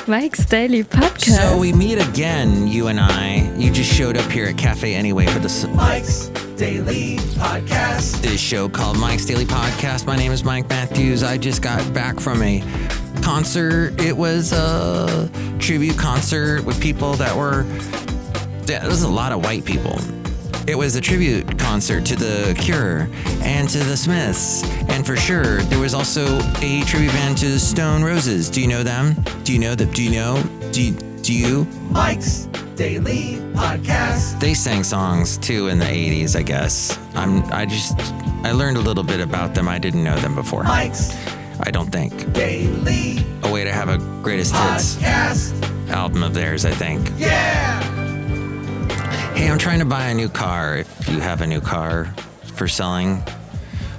Mike's Daily Podcast. So we meet again, you and I. You just showed up here at Cafe Anyway for the Mike's Daily Podcast. This show called Mike's Daily Podcast. My name is Mike Matthews. I just got back from a concert. It was a tribute concert with people that were... There was a lot of white people. It was a tribute concert to The Cure and to The Smiths. And for sure, there was also a tribute band to Stone Roses. Do you know them? Do you know them? Do you know? Do you? Mike's Daily Podcast. They sang songs too in the 80s, I guess. I learned a little bit about them. I didn't know them before. Mike's I don't think. Daily A way to have a greatest hits Podcast. album of theirs, I think. Yeah! Hey, I'm trying to buy a new car. If you have a new car for selling,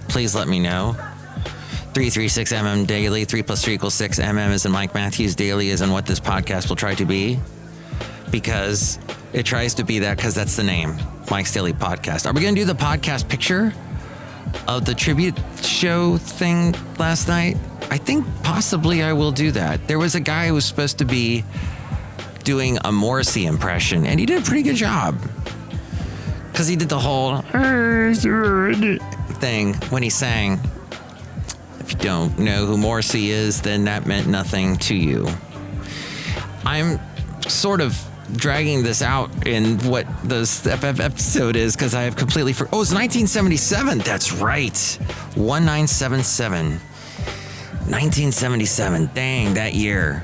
please let me know. 336mm Daily, 3 plus 3 equals 6. MM is in Mike Matthews. Daily is in what this podcast will try to be. Because it tries to be that, because that's the name. Mike's Daily Podcast. Are we going to do the podcast picture of the tribute show thing last night? I think possibly I will do that. There was a guy who was supposed to be doing a Morrissey impression, and he did a pretty good job. Because he did the whole thing when he sang. If you don't know who Morrissey is, then that meant nothing to you. I'm sort of dragging this out in what the episode is because I have completely it's 1977. That's right. 1977. 1977. Dang, that year.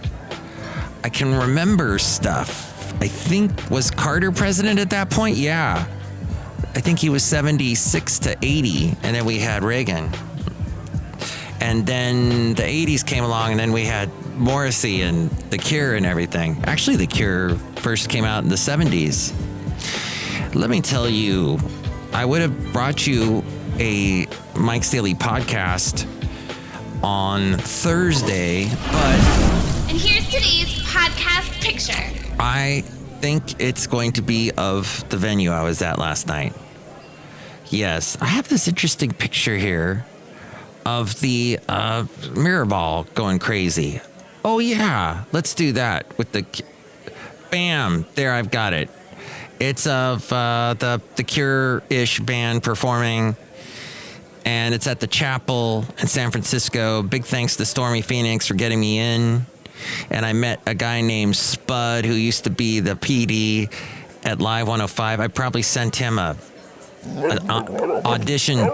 I can remember stuff. I think, was Carter president at that point? Yeah. I think he was 76 to 80, and then we had Reagan. And then the 80s came along, and then we had Morrissey and The Cure and everything. Actually, The Cure first came out in the 70s. Let me tell you, I would have brought you a Mike's Daily Podcast on Thursday, but... And here's today's podcast picture. I think it's going to be of the venue I was at last night. Yes, I have this interesting picture here of the mirror ball going crazy. Oh yeah, let's do that with the... Bam, there, I've got it. It's of the Cure-ish band performing, and it's at the Chapel in San Francisco. Big thanks to Stormy Phoenix for getting me in. And I met a guy named Spud who used to be the PD at Live 105. I probably sent him an audition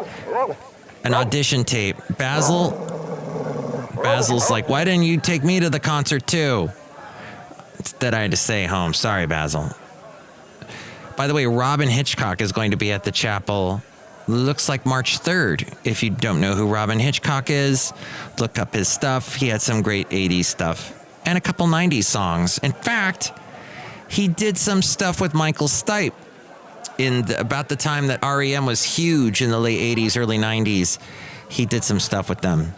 tape. Basil's like, why didn't you take me to the concert too? Instead, I had to stay home. Sorry, Basil. By the way, Robin Hitchcock is going to be at the Chapel. Looks like March 3rd. If you don't know who Robin Hitchcock is, look up his stuff. He had some great 80s stuff and a couple 90s songs. In fact, he did some stuff with Michael Stipe about the time that REM was huge in the late 80s, early 90s. He did some stuff with them.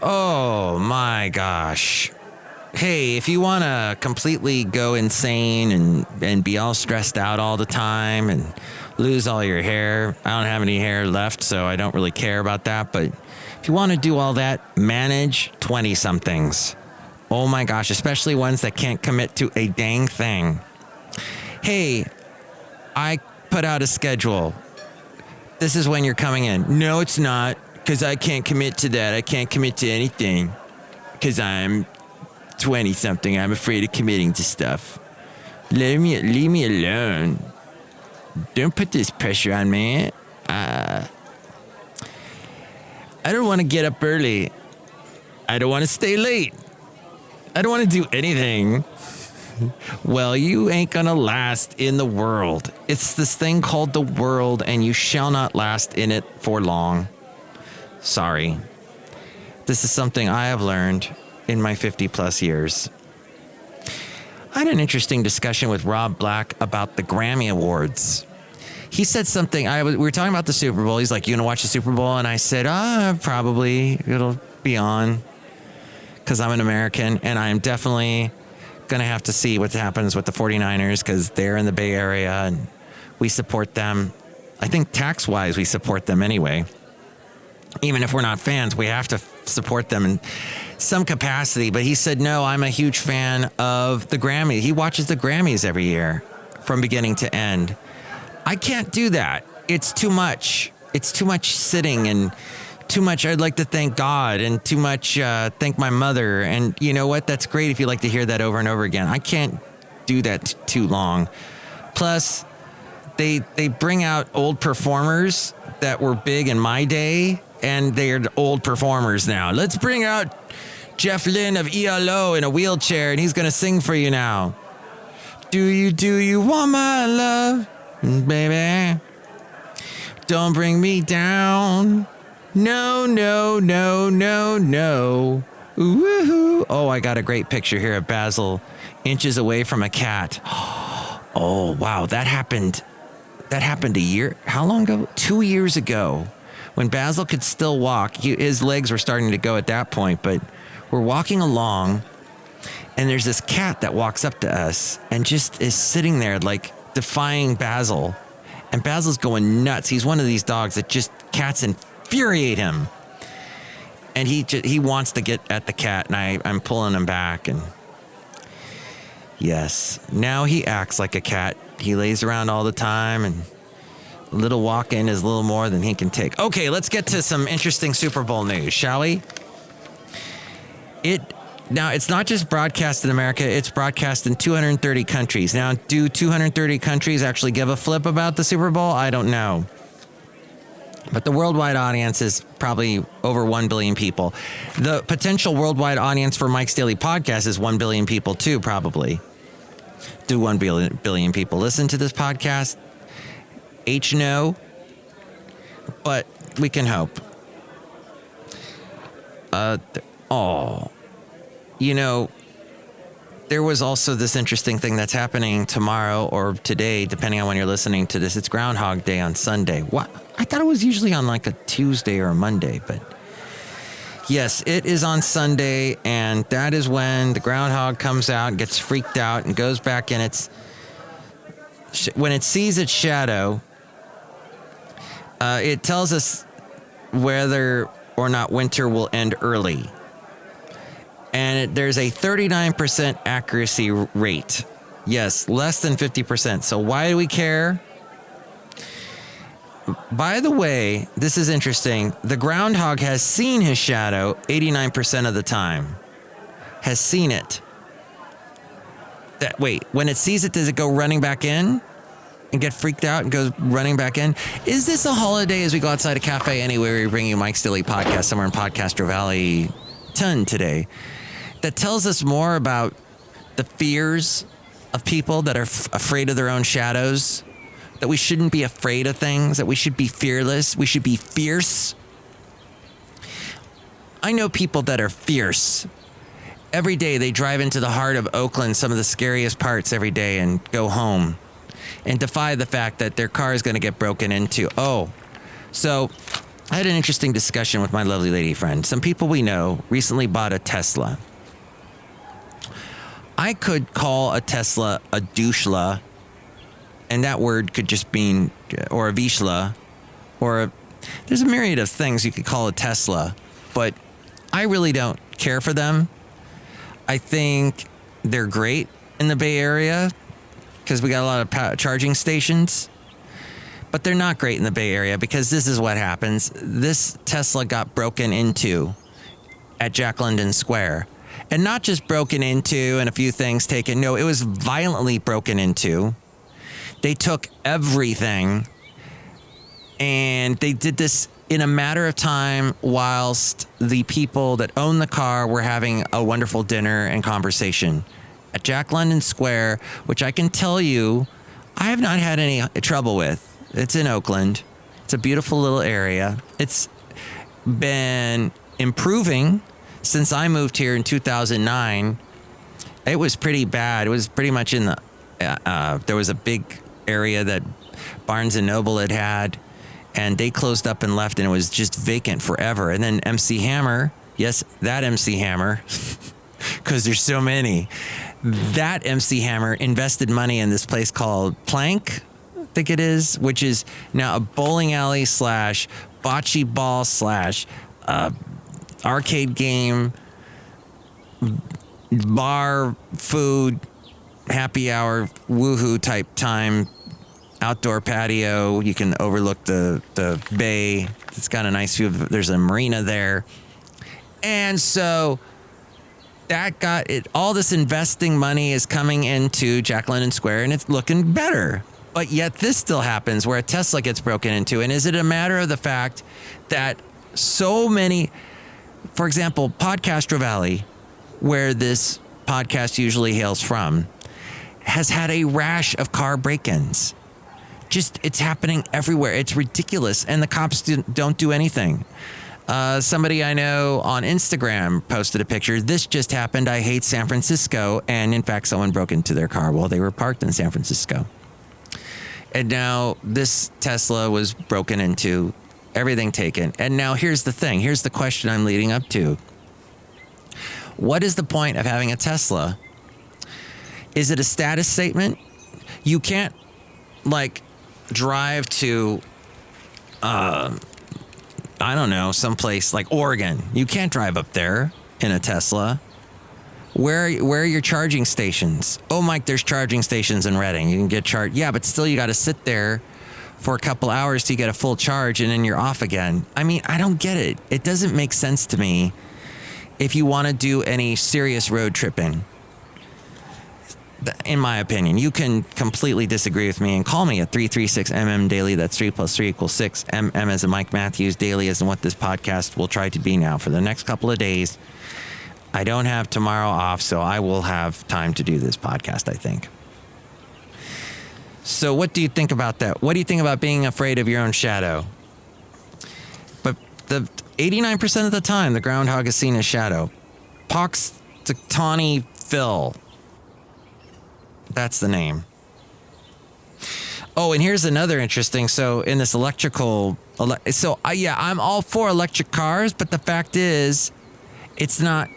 Oh my gosh. Hey, if you want to completely go insane and be all stressed out all the time and lose all your hair, I don't have any hair left, so I don't really care about that. But if you want to do all that, manage 20-somethings. Oh my gosh, especially ones that can't commit to a dang thing. Hey, I put out a schedule. This is when you're coming in. No, it's not, because I can't commit to that. I can't commit to anything because I'm 20-something. I'm afraid of committing to stuff. Leave me alone. Don't put this pressure on me. I don't want to get up early. I don't want to stay late. I don't want to do anything. Well, you ain't gonna last in the world. It's this thing called the world, and you shall not last in it for long. Sorry. This is something I have learned in my 50-plus years. I had an interesting discussion with Rob Black about the Grammy Awards. He said something, we were talking about the Super Bowl. He's like, you gonna watch the Super Bowl? And I said, probably. It'll be on. Because I'm an American, and I'm definitely going to have to see what happens with the 49ers, because they're in the Bay Area, and we support them. I think tax-wise, we support them anyway. Even if we're not fans, we have to support them in some capacity. But he said, no, I'm a huge fan of the Grammys. He watches the Grammys every year from beginning to end. I can't do that. It's too much. It's too much sitting and too much. I'd like to thank God and too much thank my mother. And you know what? That's great if you like to hear that over and over again. I can't do that too long. Plus, they bring out old performers that were big in my day, and they're old performers now. Let's bring out Jeff Lynne of ELO in a wheelchair, and he's going to sing for you now. Do you want my love, baby? Don't bring me down. No. Woohoo. Oh, I got a great picture here of Basil inches away from a cat. Oh, wow. That happened a year. How long ago? 2 years ago, when Basil could still walk. His legs were starting to go at that point, but we're walking along, and there's this cat that walks up to us and just is sitting there like defying Basil. And Basil's going nuts. He's one of these dogs that just cats infuriate him. And he wants to get at the cat, and I'm pulling him back. And yes, now he acts like a cat. He lays around all the time, and a little walk in is a little more than he can take. Okay, let's get to some interesting Super Bowl news, shall we? Now, it's not just broadcast in America, it's broadcast in 230 countries. Now, do 230 countries actually give a flip about the Super Bowl? I don't know. But the worldwide audience is probably over 1 billion people. The potential worldwide audience for Mike's Daily Podcast is 1 billion people too, probably. Do 1 billion people listen to this podcast? No. But we can hope. You know, there was also this interesting thing that's happening tomorrow or today, depending on when you're listening to this. It's Groundhog Day on Sunday. What? I thought it was usually on like a Tuesday or a Monday, but yes, it is on Sunday, and that is when the groundhog comes out, gets freaked out, and goes back in its... When it sees its shadow, it tells us whether or not winter will end early. And there's a 39% accuracy rate. Yes, less than 50%. So why do we care? By the way, this is interesting. The groundhog has seen his shadow 89% of the time. Has seen it. When it sees it, does it go running back in and get freaked out and goes running back in? Is this a holiday as we go outside a cafe anywhere? We bring you Mike's Daily Podcast somewhere in Podcastro Valley ton today. That tells us more about the fears of people that are afraid of their own shadows, that we shouldn't be afraid of things, that we should be fearless, we should be fierce. I know people that are fierce. Every day they drive into the heart of Oakland, some of the scariest parts every day, and go home and defy the fact that their car is going to get broken into. So I had an interesting discussion with my lovely lady friend. Some people we know recently bought a Tesla. I could call a Tesla a douchela, and that word could just mean, or a vishla, there's a myriad of things you could call a Tesla, but I really don't care for them. I think they're great in the Bay Area because we got a lot of charging stations, but they're not great in the Bay Area because this is what happens. This Tesla got broken into at Jack London Square. And not just broken into and a few things taken. No, it was violently broken into. They took everything, and they did this in a matter of time whilst the people that own the car were having a wonderful dinner and conversation at Jack London Square, which I can tell you I have not had any trouble with. It's in Oakland. It's a beautiful little area. It's been improving since I moved here in 2009. It was pretty bad. It was pretty much in the, there was a big area that Barnes & Noble had, and they closed up and left, and it was just vacant forever. And then MC Hammer, yes, that MC Hammer, because there's so many, that MC Hammer invested money in this place called Plank, I think it is, which is now a bowling alley / bocce ball / arcade game, bar, food, happy hour, woohoo type time, outdoor patio. You can overlook the bay. It's got a nice view. There's a marina there. And so that got it. All this investing money is coming into Jack London Square, and it's looking better. But yet this still happens where a Tesla gets broken into. And is it a matter of the fact that so many, for example, Podcastro Valley, where this podcast usually hails from, has had a rash of car break-ins. Just, it's happening everywhere. It's ridiculous. And the cops don't do anything. Somebody I know on Instagram posted a picture. This just happened. I hate San Francisco. And in fact, someone broke into their car while they were parked in San Francisco. And now this Tesla was broken into, everything taken. And now here's the thing. Here's the question I'm leading up to. What is the point of having a Tesla? Is it a status statement? You can't, like, drive to, I don't know, someplace like Oregon. You can't drive up there in a Tesla. Where are your charging stations? Oh, Mike, there's charging stations in Redding. You can get charged. Yeah, but still you got to sit there for a couple hours to get a full charge and then you're off again. I mean, I don't get it. It doesn't make sense to me if you want to do any serious road tripping. In my opinion, you can completely disagree with me and call me at 336MM Daily. That's 3 + 3 = 6. MM as in Mike Matthews. Daily as in what this podcast will try to be now for the next couple of days. I don't have tomorrow off, so I will have time to do this podcast, I think. So what do you think about that? What do you think about being afraid of your own shadow? But the 89% of the time, the groundhog is seen as shadow. Pox Tawny Phil. That's the name. Oh, and here's another interesting. So in this I'm all for electric cars, but the fact is, it's not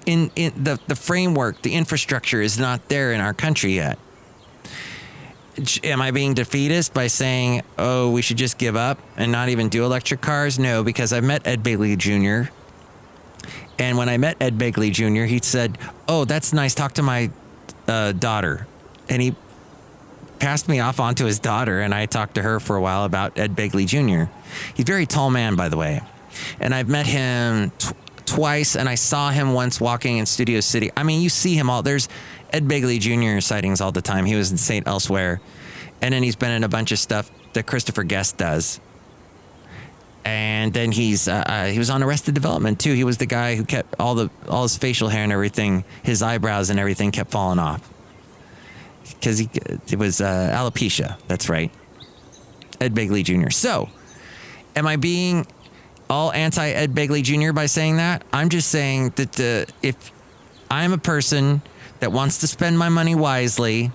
in the framework, the infrastructure is not there in our country yet. Am I being defeatist by saying, oh, we should just give up and not even do electric cars? No, because I've met Ed Begley Jr. And when I met Ed Begley Jr., he said, oh, that's nice. Talk to my daughter. And he passed me off onto his daughter, and I talked to her for a while about Ed Begley Jr. He's a very tall man, by the way. And I've met him twice, and I saw him once walking in Studio City. I mean, you see him all. There's Ed Begley Jr. sightings all the time. He was in St. Elsewhere. And then he's been in a bunch of stuff that Christopher Guest does. And then he was on Arrested Development, too. He was the guy who kept all his facial hair and everything, his eyebrows and everything kept falling off. Because it was alopecia. That's right. Ed Begley Jr. So, am I being all anti-Ed Begley Jr. by saying that? I'm just saying that if I'm a person that wants to spend my money wisely,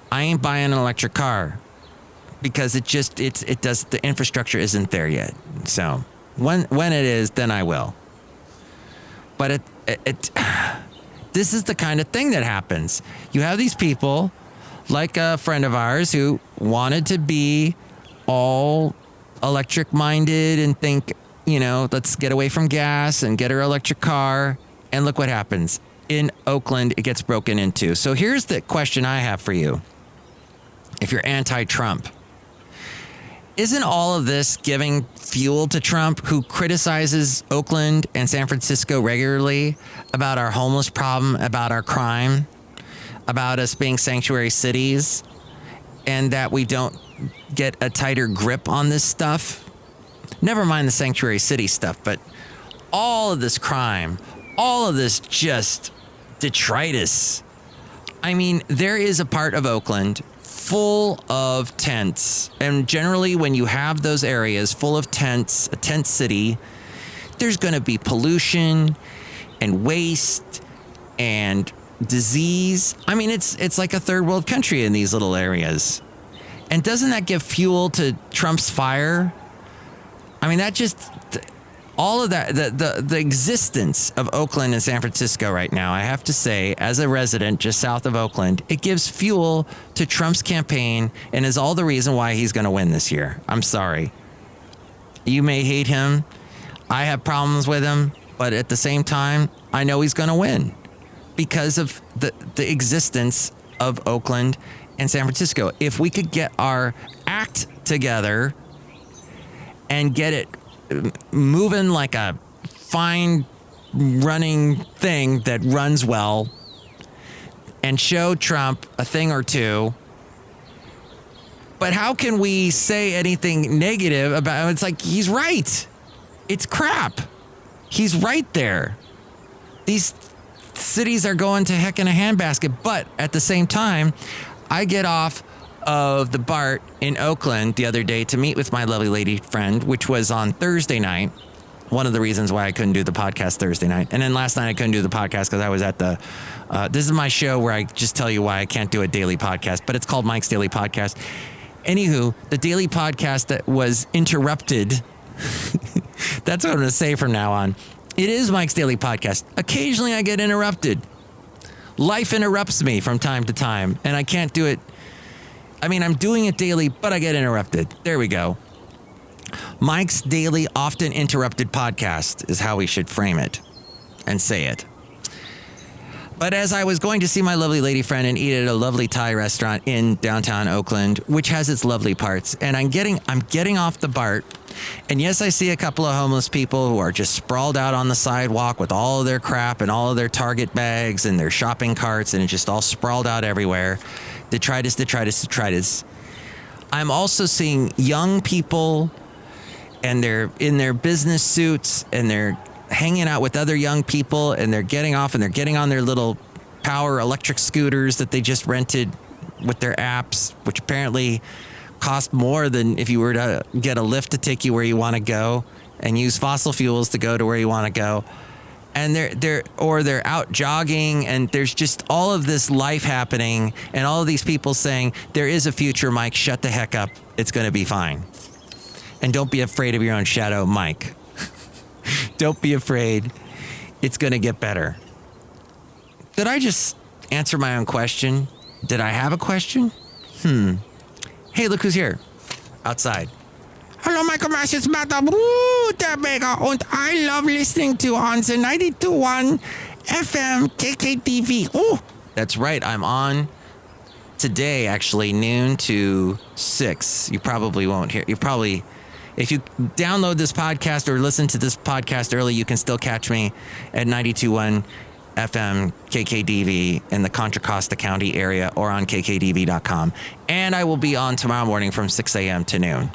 I ain't buying an electric car because the infrastructure isn't there yet. So when it is, then I will. But this is the kind of thing that happens. You have these people, like a friend of ours who wanted to be all electric minded and think, let's get away from gas and get her electric car. And look what happens. In Oakland, it gets broken into. So here's the question I have for you. If you're anti-Trump, isn't all of this giving fuel to Trump, who criticizes Oakland and San Francisco regularly about our homeless problem, about our crime, about us being sanctuary cities, and that we don't get a tighter grip on this stuff? Never mind the sanctuary city stuff, but all of this crime, all of this just detritus. I mean, there is a part of Oakland full of tents. And generally, when you have those areas full of tents, a tent city, there's going to be pollution and waste and disease. I mean, it's like a third world country in these little areas. And doesn't that give fuel to Trump's fire? I mean, that just... all of that, the existence of Oakland and San Francisco right now, I have to say, as a resident just south of Oakland, it gives fuel to Trump's campaign and is all the reason why he's going to win this year. I'm sorry. You may hate him. I have problems with him, but at the same time, I know he's going to win because of the existence of Oakland and San Francisco. If we could get our act together and get it moving like a fine running thing that runs well and show Trump a thing or two. But how can we say anything negative about him? It's like, he's right. It's crap. He's right there. These cities are going to heck in a handbasket. But at the same time, I get off of the BART in Oakland the other day to meet with my lovely lady friend, which was on Thursday night. One of the reasons why I couldn't do the podcast Thursday night. And then last night I couldn't do the podcast because I was at the, this is my show where I just tell you why I can't do a daily podcast, but it's called Mike's Daily Podcast. Anywho, the daily podcast that was interrupted, that's what I'm going to say from now on. It is Mike's Daily Podcast. Occasionally I get interrupted. Life interrupts me from time to time, and I can't do it. I mean, I'm doing it daily, but I get interrupted. There we go. Mike's Daily Often Interrupted Podcast is how we should frame it and say it. But as I was going to see my lovely lady friend and eat at a lovely Thai restaurant in downtown Oakland, which has its lovely parts, and I'm getting off the BART, and yes, I see a couple of homeless people who are just sprawled out on the sidewalk with all of their crap and all of their Target bags and their shopping carts, and it's just all sprawled out everywhere. Detritus. I'm also seeing young people, and they're in their business suits, and they're hanging out with other young people, and they're getting off and they're getting on their little power electric scooters that they just rented with their apps, which apparently cost more than if you were to get a Lyft to take you where you want to go and use fossil fuels to go to where you want to go. And they're out jogging, and there's just all of this life happening, and all of these people saying, there is a future, Mike, shut the heck up. It's going to be fine. And don't be afraid of your own shadow, Mike. Don't be afraid. It's going to get better. Did I just answer my own question? Did I have a question? Hey, look who's here. Outside. Hello, Michael Mash. It's Madame Rootabega, and I love listening to on the 92.1 FM KKTV. Oh, that's right. I'm on today, actually, noon to 6. You probably won't hear. If you download this podcast or listen to this podcast early, you can still catch me at 92.1 FM KKDV in the Contra Costa County area or on kkdv.com. And I will be on tomorrow morning from 6 a.m. to noon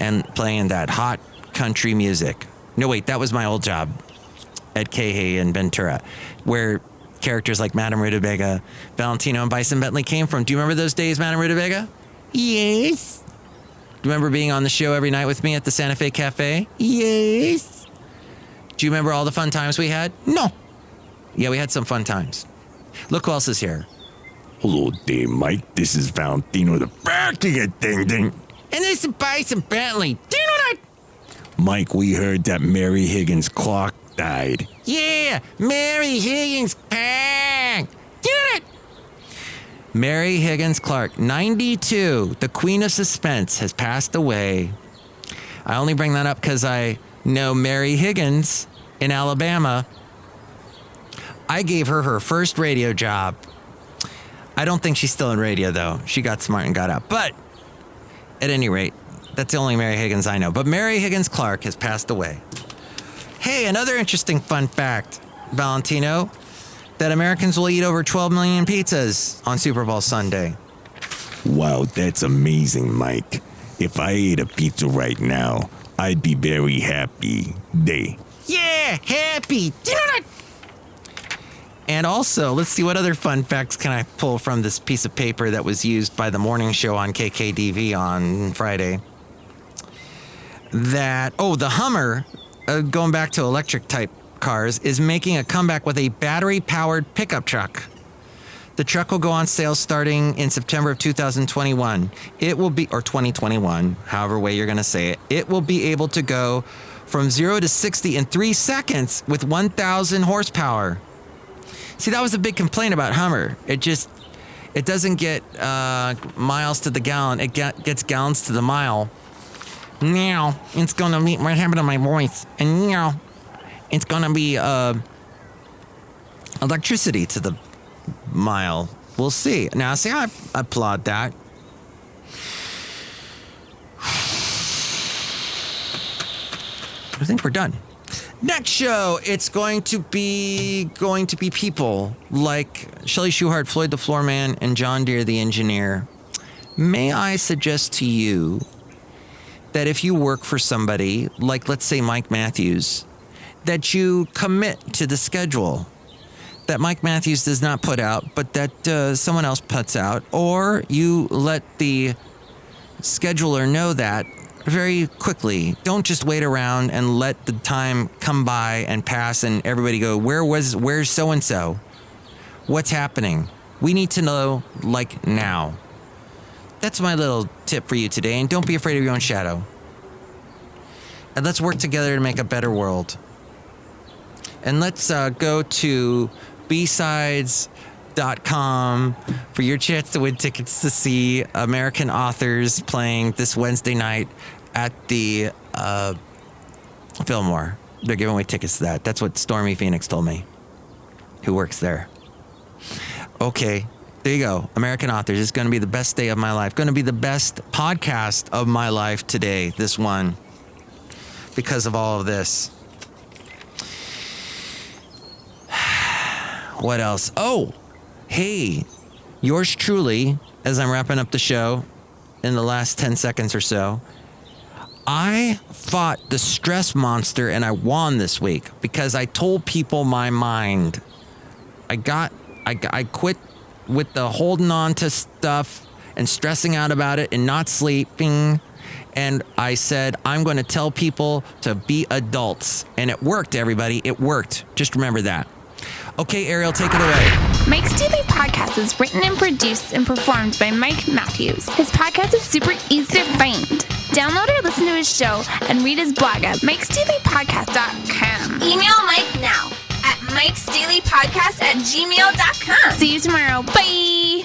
and playing that hot country music. No, wait, that was my old job at Kehei in Ventura, where characters like Madame Rootabega, Valentino, and Bison Bentley came from. Do you remember those days, Madame Rootabega? Yes. Do you remember being on the show every night with me at the Santa Fe Cafe? Yes. Do you remember all the fun times we had? No. Yeah, we had some fun times. Look who else is here. Hello there, Mike. This is Valentino, the back of your ding. And this is Bison Bentley. Do you know that? Mike, we heard that Mary Higgins Clark died. Yeah, Mary Higgins Clark. Do it. Mary Higgins Clark, 92, the queen of suspense, has passed away. I only bring that up because I know Mary Higgins in Alabama. I gave her first radio job. I don't think she's still in radio, though. She got smart and got out. But at any rate, that's the only Mary Higgins I know. But Mary Higgins Clark has passed away. Hey, another interesting fun fact, Valentino, that Americans will eat over 12 million pizzas on Super Bowl Sunday. Wow, that's amazing, Mike. If I ate a pizza right now, I'd be very happy. Yeah, happy. Do it. And also, let's see what other fun facts can I pull from this piece of paper that was used by the morning show on KKDV on Friday. The Hummer, going back to electric type cars, is making a comeback with a battery-powered pickup truck. The truck will go on sale starting in September of 2021. It will be, or 2021, however way you're going to say it. It will be able to go from 0 to 60 in 3 seconds with 1,000 horsepower. See, that was a big complaint about Hummer. It doesn't get miles to the gallon. It gets gallons to the mile. Now, it's gonna be what happened to my voice. And now, it's gonna be electricity to the mile. We'll see. Now, see, I applaud that. I think we're done. Next show, it's going to be people like Chely Shoehart, Floyd the Floorman, and John Deere the engineer. May I suggest to you that if you work for somebody, like let's say Mike Matthews, that you commit to the schedule that Mike Matthews does not put out, but that someone else puts out, or you let the scheduler know that very quickly. Don't just wait around and let the time come by and pass and everybody go, where's so-and-so? What's happening? We need to know, like, now. That's my little tip for you today, and don't be afraid of your own shadow. And let's work together to make a better world. And let's go to bsides.com for your chance to win tickets to see American authors playing this Wednesday night at the Fillmore. They're giving away tickets to that. That's what Stormy Phoenix told me, who works there. Okay, there you go. American authors. It's going to be the best day of my life. Going to be the best podcast of my life today, this one, because of all of this. What else? Oh, hey, yours truly, as I'm wrapping up the show in the last 10 seconds or so, I fought the stress monster and I won this week because I told people my mind. I quit with the holding on to stuff and stressing out about it and not sleeping. And I said, I'm going to tell people to be adults. And it worked, everybody. It worked. Just remember that. Okay, Ariel, take it away. Mike's Daily Podcast is written and produced and performed by Mike Matthews. His podcast is super easy to find. Download or listen to his show and read his blog at mikesdailypodcast.com. Email Mike now at mikesdailypodcast@gmail.com. See you tomorrow. Bye.